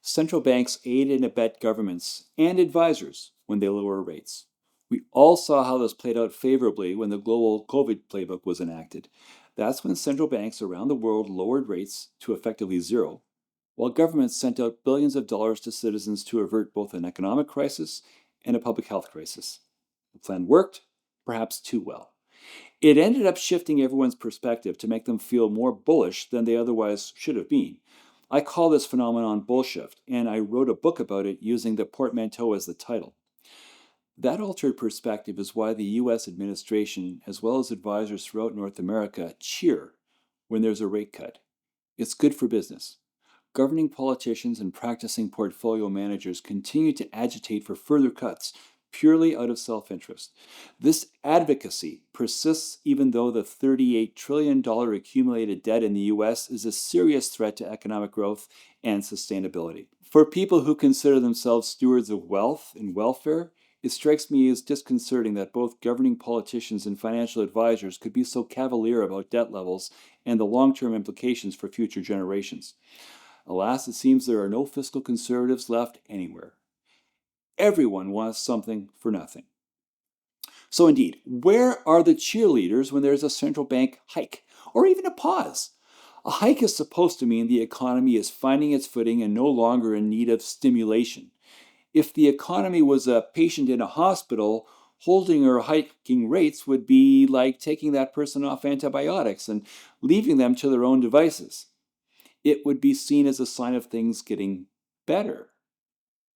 Central banks aid and abet governments and advisors when they lower rates. We all saw how this played out favorably when the global COVID playbook was enacted. That's when central banks around the world lowered rates to effectively zero, while governments sent out billions of dollars to citizens to avert both an economic crisis and a public health crisis. The plan worked, perhaps too well. It ended up shifting everyone's perspective to make them feel more bullish than they otherwise should have been. I call this phenomenon bullshift, and I wrote a book about it using the portmanteau as the title. That altered perspective is why the US administration, as well as advisors throughout North America, cheer when there's a rate cut. It's good for business. Governing politicians and practicing portfolio managers continue to agitate for further cuts, purely out of self-interest. This advocacy persists even though the $38 trillion accumulated debt in the US is a serious threat to economic growth and sustainability. For people who consider themselves stewards of wealth and welfare, it strikes me as disconcerting that both governing politicians and financial advisors could be so cavalier about debt levels and the long-term implications for future generations. Alas, it seems there are no fiscal conservatives left anywhere. Everyone wants something for nothing. So indeed, where are the cheerleaders when there's a central bank hike, or even a pause? A hike is supposed to mean the economy is finding its footing and no longer in need of stimulation. If the economy was a patient in a hospital, holding or hiking rates would be like taking that person off antibiotics and leaving them to their own devices. It would be seen as a sign of things getting better.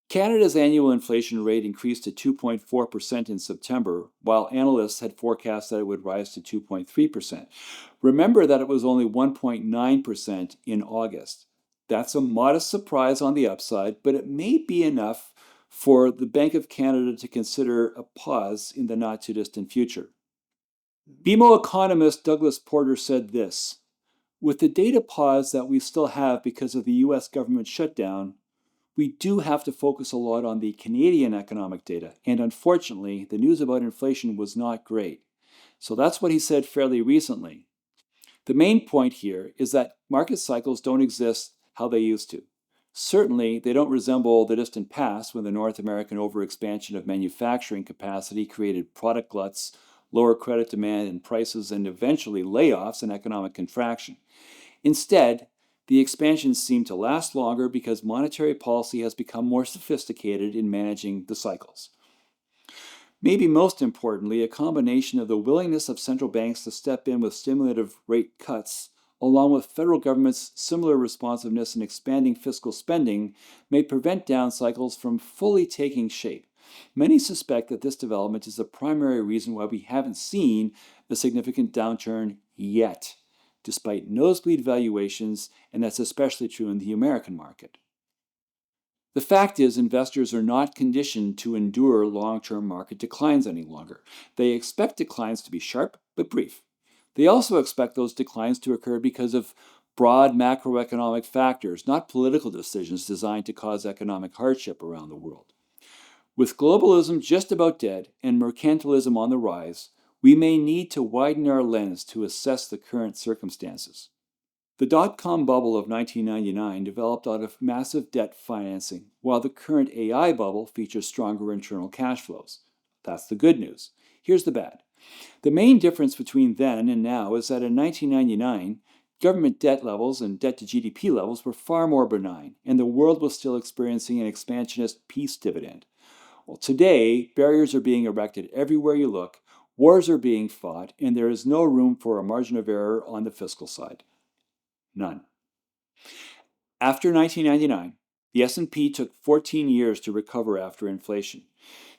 Canada's annual inflation rate increased to 2.4% in September, while analysts had forecast that it would rise to 2.3%. Remember that it was only 1.9% in August. That's a modest surprise on the upside, but it may be enough for the Bank of Canada to consider a pause in the not-too-distant future. BMO economist Douglas Porter said this: "With the data pause that we still have because of the US government shutdown, we do have to focus a lot on the Canadian economic data, and unfortunately, the news about inflation was not great." So that's what he said fairly recently. The main point here is that market cycles don't exist how they used to. Certainly, they don't resemble the distant past when the North American overexpansion of manufacturing capacity created product gluts, lower credit demand and prices, and eventually layoffs and economic contraction. Instead, the expansions seem to last longer because monetary policy has become more sophisticated in managing the cycles. Maybe most importantly, a combination of the willingness of central banks to step in with stimulative rate cuts, along with federal government's similar responsiveness in expanding fiscal spending, may prevent down cycles from fully taking shape. Many suspect that this development is the primary reason why we haven't seen a significant downturn yet, despite nosebleed valuations, and that's especially true in the American market. The fact is, investors are not conditioned to endure long-term market declines any longer. They expect declines to be sharp but brief. They also expect those declines to occur because of broad macroeconomic factors, not political decisions designed to cause economic hardship around the world. With globalism just about dead and mercantilism on the rise, we may need to widen our lens to assess the current circumstances. The dot-com bubble of 1999 developed out of massive debt financing, while the current AI bubble features stronger internal cash flows. That's the good news. Here's the bad. The main difference between then and now is that in 1999, government debt levels and debt to GDP levels were far more benign, and the world was still experiencing an expansionist peace dividend. Well, today, barriers are being erected everywhere you look, wars are being fought, and there is no room for a margin of error on the fiscal side. None. After 1999, the S&P took 14 years to recover after inflation.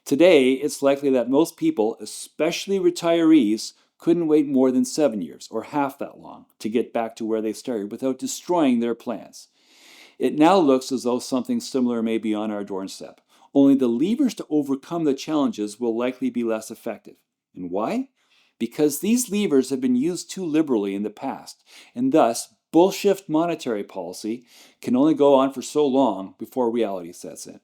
Today, it's likely that most people, especially retirees, couldn't wait more than 7 years, or half that long, to get back to where they started without destroying their plans. It now looks as though something similar may be on our doorstep, only the levers to overcome the challenges will likely be less effective. And why? Because these levers have been used too liberally in the past, and thus, bullshift monetary policy can only go on for so long before reality sets in.